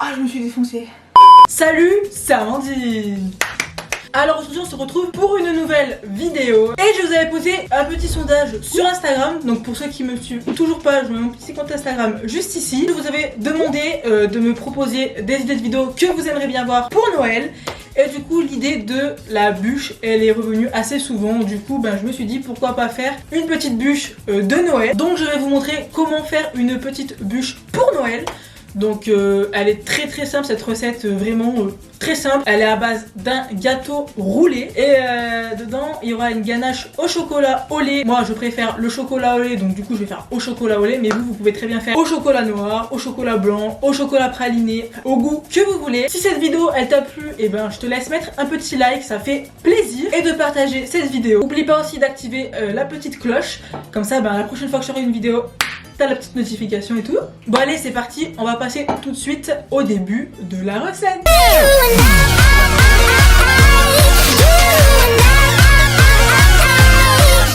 Ah, je me suis défoncée. Salut, c'est Amandine. Alors aujourd'hui on se retrouve pour une nouvelle vidéo et je vous avais posé un petit sondage sur Instagram. Donc pour ceux qui me suivent toujours pas, je mets mon petit compte Instagram juste ici. Je vous avais demandé de me proposer des idées de vidéos que vous aimeriez bien voir pour Noël. Et du coup l'idée de la bûche elle est revenue assez souvent. Du coup je me suis dit pourquoi pas faire une petite bûche de Noël. Donc je vais vous montrer comment faire une petite bûche pour Noël. Donc elle est très simple cette recette, vraiment très simple. Elle est à base d'un gâteau roulé et dedans il y aura une ganache au chocolat au lait. Moi je préfère le chocolat au lait, donc du coup je vais faire au chocolat au lait. Mais vous pouvez très bien faire au chocolat noir, au chocolat blanc, au chocolat praliné, au goût que vous voulez. Si cette vidéo elle t'a plu, et je te laisse mettre un petit like, ça fait plaisir. Et de partager cette vidéo. N'oublie pas aussi d'activer la petite cloche. Comme ça la prochaine fois que je ferai une vidéo, t'as la petite notification et tout. Bon allez c'est parti, on va passer tout de suite au début de la recette.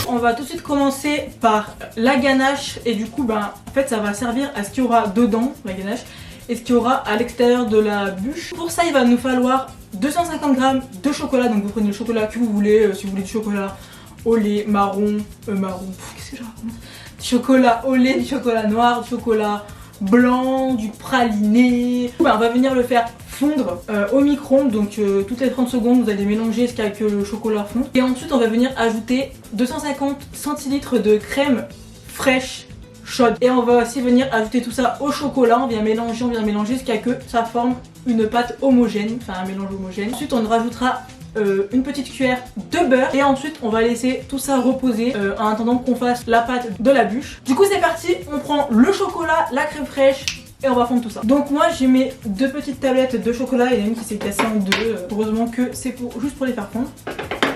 On va tout de suite commencer par la ganache et du coup en fait ça va servir à ce qu'il y aura dedans la ganache et ce qu'il y aura à l'extérieur de la bûche. Pour ça il va nous falloir 250 g de chocolat, donc vous prenez le chocolat que vous voulez, si vous voulez du chocolat au lait, marron, qu'est-ce que je raconte, chocolat au lait, du chocolat noir, du chocolat blanc, du praliné. On va venir le faire fondre au micro-ondes, donc toutes les 30 secondes vous allez mélanger jusqu'à ce que le chocolat fonde. Et ensuite on va venir ajouter 250 centilitres de crème fraîche chaude. Et on va aussi venir ajouter tout ça au chocolat, on vient mélanger jusqu'à ce que ça forme une pâte homogène, enfin un mélange homogène. Ensuite on rajoutera une petite cuillère de beurre et ensuite on va laisser tout ça reposer en attendant qu'on fasse la pâte de la bûche. Du coup c'est parti, on prend le chocolat, la crème fraîche et on va fondre tout ça. Donc moi j'ai mes deux petites tablettes de chocolat, il y en a une qui s'est cassée en deux, heureusement que c'est juste pour les faire fondre.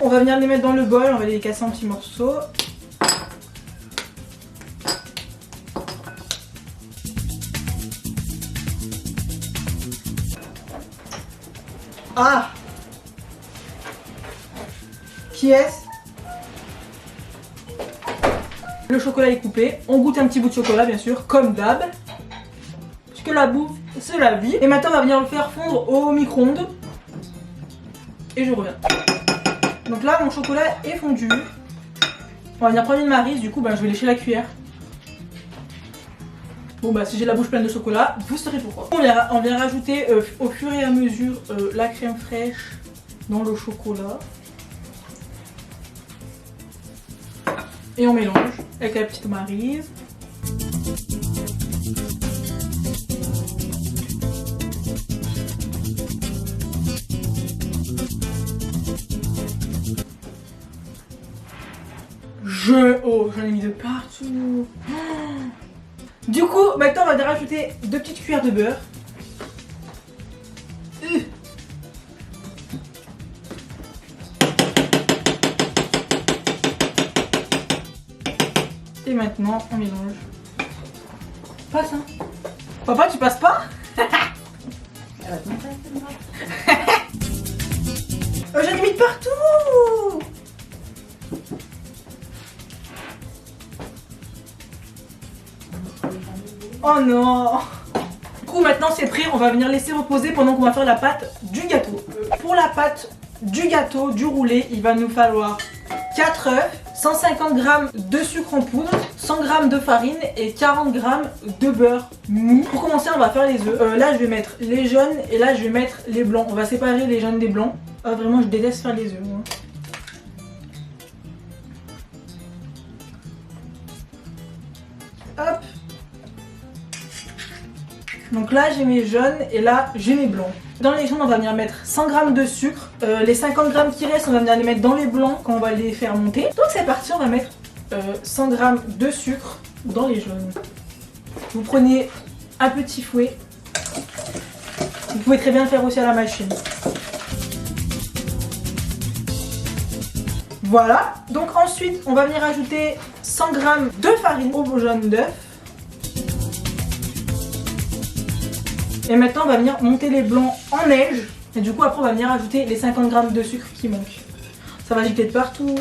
On va venir les mettre dans le bol, on va les casser en petits morceaux. Ah! Qui est-ce? Le chocolat est coupé, on goûte un petit bout de chocolat bien sûr, comme d'hab. Parce que la bouffe, c'est la vie. Et maintenant on va venir le faire fondre au micro-ondes. Et je reviens. Donc là mon chocolat est fondu. On va venir prendre une maryse, du coup je vais lécher la cuillère. Bon si j'ai la bouche pleine de chocolat, vous saurez pourquoi. On vient rajouter au fur et à mesure la crème fraîche dans le chocolat. Et on mélange avec la petite maryse. J'en ai mis de partout. Du coup, maintenant on va rajouter 2 petites cuillères de beurre. Et maintenant on mélange. Passe hein. Papa tu passes pas? J'en ai mis de partout. Oh non. Du coup maintenant c'est prêt, on va venir laisser reposer pendant qu'on va faire la pâte du gâteau. Pour la pâte du gâteau, du roulé, il va nous falloir 4 œufs, 150 g de sucre en poudre, 100 g de farine et 40 g de beurre mou. Pour commencer on va faire les œufs. Là je vais mettre les jaunes et là je vais mettre les blancs. On va séparer les jaunes des blancs. Ah, vraiment je déteste faire les œufs moi. Hop. Donc là j'ai mes jaunes et là j'ai mes blancs. Dans les jaunes on va venir mettre 100 g de sucre. Les 50 g qui restent on va venir les mettre dans les blancs quand on va les faire monter. Donc c'est parti, on va mettre 100 g de sucre dans les jaunes. Vous prenez un petit fouet. Vous pouvez très bien le faire aussi à la machine. Voilà. Donc ensuite on va venir ajouter 100 g de farine au jaune d'œuf. Et maintenant on va venir monter les blancs en neige. Et du coup après on va venir ajouter les 50 g de sucre qui manquent. Ça va gicler de partout.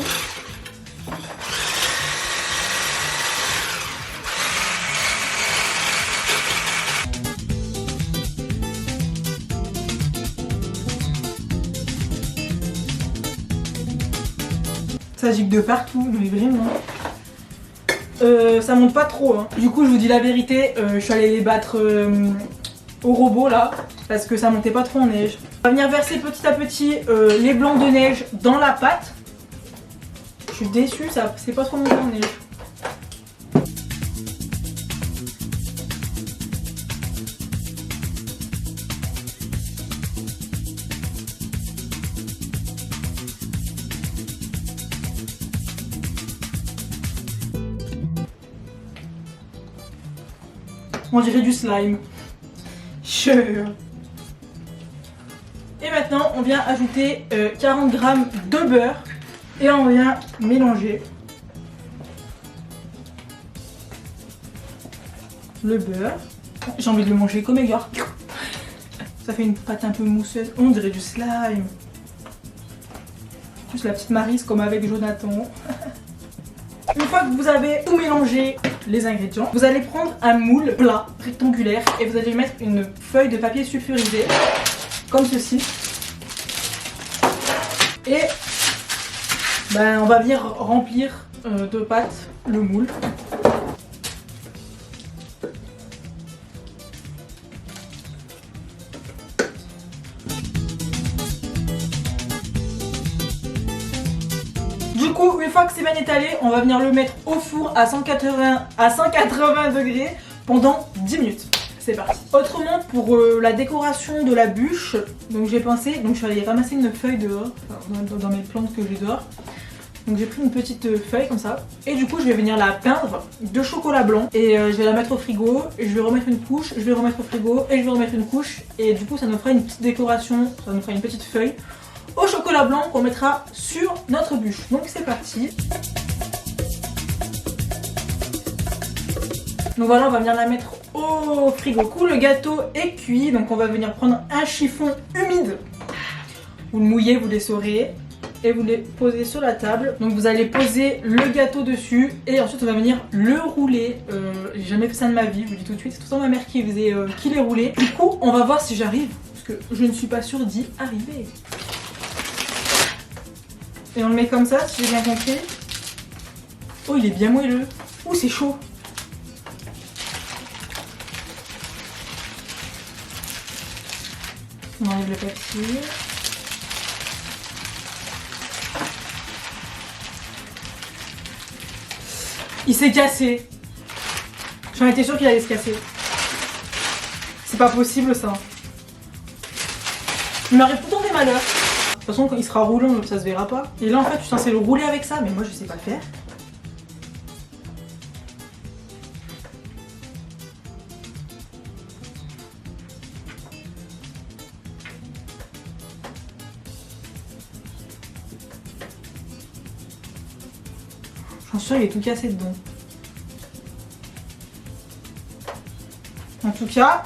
Ça gicle de partout, mais vraiment. Ça monte pas trop. Hein. Du coup, je vous dis la vérité, je suis allée les battre au robot là, parce que ça montait pas trop en neige. On va venir verser petit à petit les blancs de neige dans la pâte. Je suis déçue, ça c'est pas trop monté en neige. On dirait du slime. Sure. Et maintenant, on vient ajouter 40 g de beurre et on vient mélanger le beurre. J'ai envie de le manger comme égard. Ça fait une pâte un peu mousseuse. On dirait du slime. Plus la petite Maryse comme avec Jonathan. Une fois que vous avez tout mélangé les ingrédients, vous allez prendre un moule plat rectangulaire et vous allez mettre une feuille de papier sulfurisé comme ceci. Et ben, on va venir remplir de pâte le moule. Du coup, une fois que c'est bien étalé, on va venir le mettre au four à 180 degrés pendant 10 minutes. C'est parti. Autrement, pour la décoration de la bûche, donc j'ai pensé, donc je suis allée ramasser une feuille dehors, enfin, dans mes plantes que j'ai dehors. Donc j'ai pris une petite feuille comme ça. Et du coup, je vais venir la peindre de chocolat blanc. Et je vais la mettre au frigo. Et je vais remettre une couche, je vais remettre au frigo. Et je vais remettre une couche. Et du coup, ça nous fera une petite décoration, ça nous fera une petite feuille au chocolat blanc qu'on mettra sur notre bûche. Donc c'est parti. Donc voilà, on va venir la mettre au frigo. Du coup, le gâteau est cuit, donc on va venir prendre un chiffon humide. Vous le mouillez, vous l'essorez et vous les posez sur la table. Donc vous allez poser le gâteau dessus et ensuite on va venir le rouler. J'ai jamais fait ça de ma vie, je vous dis tout de suite, c'est tout le temps ma mère qui faisait, qui les roulait. Du coup, on va voir si j'arrive, parce que je ne suis pas sûre d'y arriver. Et on le met comme ça, si j'ai bien compris. Oh, il est bien moelleux. Ouh, c'est chaud. On enlève le papier. Il s'est cassé. J'en étais sûre qu'il allait se casser. C'est pas possible ça. Il m'arrive tout le temps des malheurs. De toute façon, quand il sera roulant, ça se verra pas. Et là, en fait, je suis censée le rouler avec ça, mais moi, je sais pas le faire. J'en suis sûre, il est tout cassé dedans. En tout cas,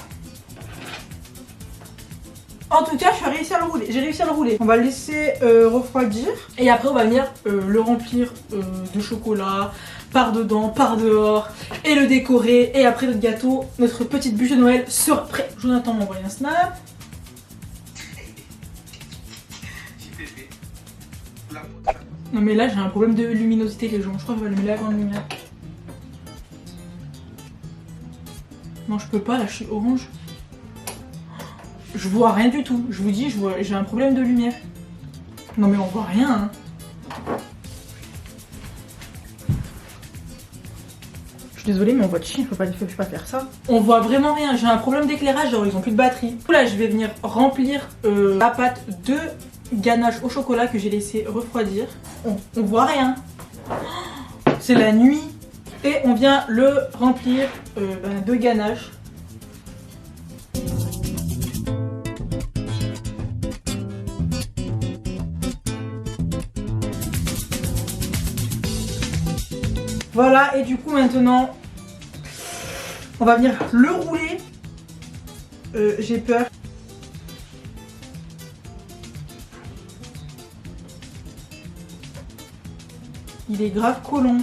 j'ai réussi à le rouler. J'ai réussi à le rouler. On va le laisser refroidir. Et après, on va venir le remplir de chocolat par dedans, par dehors. Et le décorer. Et après, notre gâteau, notre petite bûche de Noël sera prêt. Jonathan m'a envoyé un snap. Non mais là, j'ai un problème de luminosité, les gens. Je crois que je vais le mettre la grande lumière. Non, je peux pas. Là, je suis orange. Je vois rien du tout, je vous dis, j'ai un problème de lumière. Non mais on voit rien hein. Je suis désolée mais on voit de chien, je peux pas faire ça. On voit vraiment rien, j'ai un problème d'éclairage, genre ils ont plus de batterie. Du coup là je vais venir remplir la pâte de ganache au chocolat que j'ai laissé refroidir. On voit rien. C'est la nuit. Et on vient le remplir de ganache. Voilà, et du coup maintenant, on va venir le rouler. J'ai peur. Il est grave collant.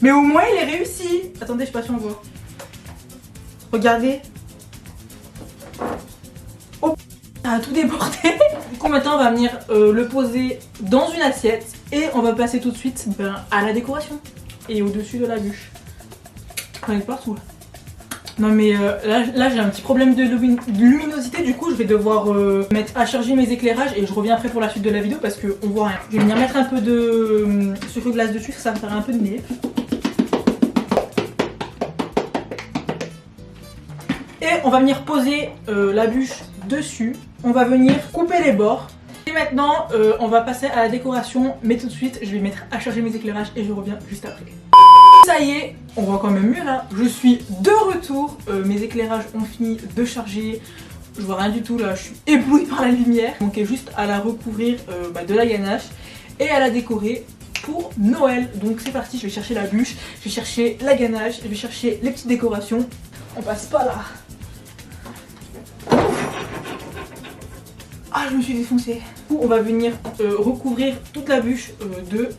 Mais au moins il est réussi. Attendez, je sais pas si on voit. Regardez. Oh, ça a tout débordé. Du coup maintenant on va venir le poser dans une assiette. Et on va passer tout de suite à la décoration et au-dessus de la bûche. On est partout. Non mais là j'ai un petit problème de luminosité, du coup je vais devoir mettre à charger mes éclairages et je reviens après pour la suite de la vidéo parce qu'on voit rien. Je vais venir mettre un peu de sucre glace dessus, ça va faire un peu de nez. Et on va venir poser la bûche dessus, on va venir couper les bords. Et maintenant on va passer à la décoration, mais tout de suite je vais mettre à charger mes éclairages et je reviens juste après. Ça y est, on voit quand même mieux là, je suis de retour, mes éclairages ont fini de charger, je vois rien du tout là, je suis éblouie par la lumière. Donc il y a juste à la recouvrir de la ganache et à la décorer pour Noël. Donc c'est parti, je vais chercher la bûche, je vais chercher la ganache, je vais chercher les petites décorations. On passe pas là. Ah, je me suis défoncée. On va venir recouvrir toute la bûche de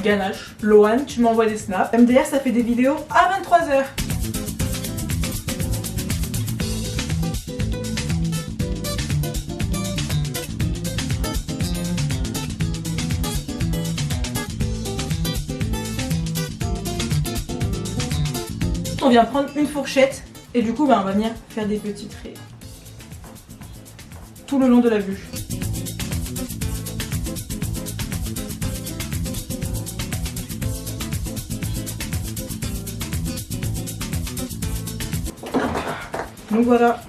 ganache. Lohan, tu m'envoies des snaps. MDR, ça fait des vidéos à 23h. On vient prendre une fourchette et du coup on va venir faire des petits traits tout le long de la bûche. Donc voilà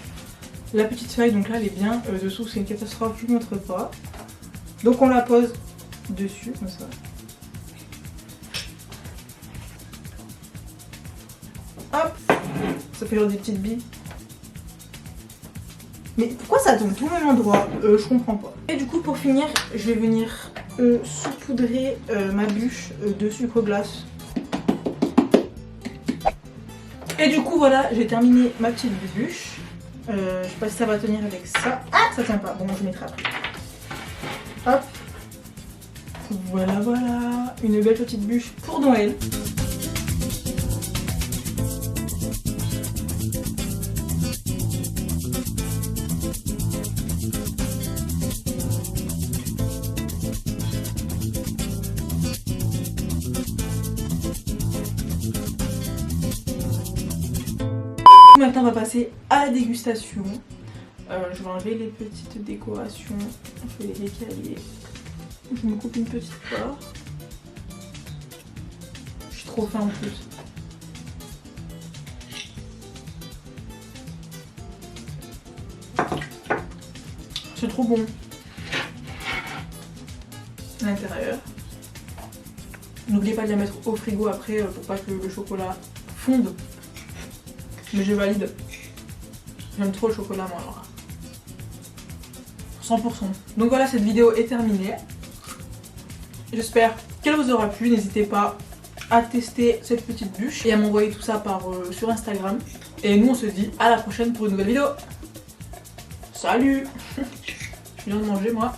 la petite feuille, donc là elle est bien dessous, c'est une catastrophe, je ne vous montre pas. Donc on la pose dessus comme ça. Hop, ça fait genre des petites billes. Mais pourquoi ça tombe tout au même endroit? Je comprends pas. Et du coup pour finir, je vais venir saupoudrer ma bûche de sucre glace. Et du coup voilà, j'ai terminé ma petite bûche. Je sais pas si ça va tenir avec ça. Ah, ça tient pas, bon je mettrai après. Hop. Voilà, voilà, une belle petite bûche pour Noël. Maintenant on va passer à la dégustation. Je vais enlever les petites décorations, je vais les décaler. Je me coupe une petite part. Je suis trop faim en plus. C'est trop bon. À l'intérieur. N'oubliez pas de la mettre au frigo après pour pas que le chocolat fonde. Mais je valide. J'aime trop le chocolat moi alors. 100%. Donc voilà, cette vidéo est terminée. J'espère qu'elle vous aura plu. N'hésitez pas à tester cette petite bûche et à m'envoyer tout ça sur Instagram. Et nous on se dit à la prochaine pour une nouvelle vidéo. Salut. Je viens de manger moi.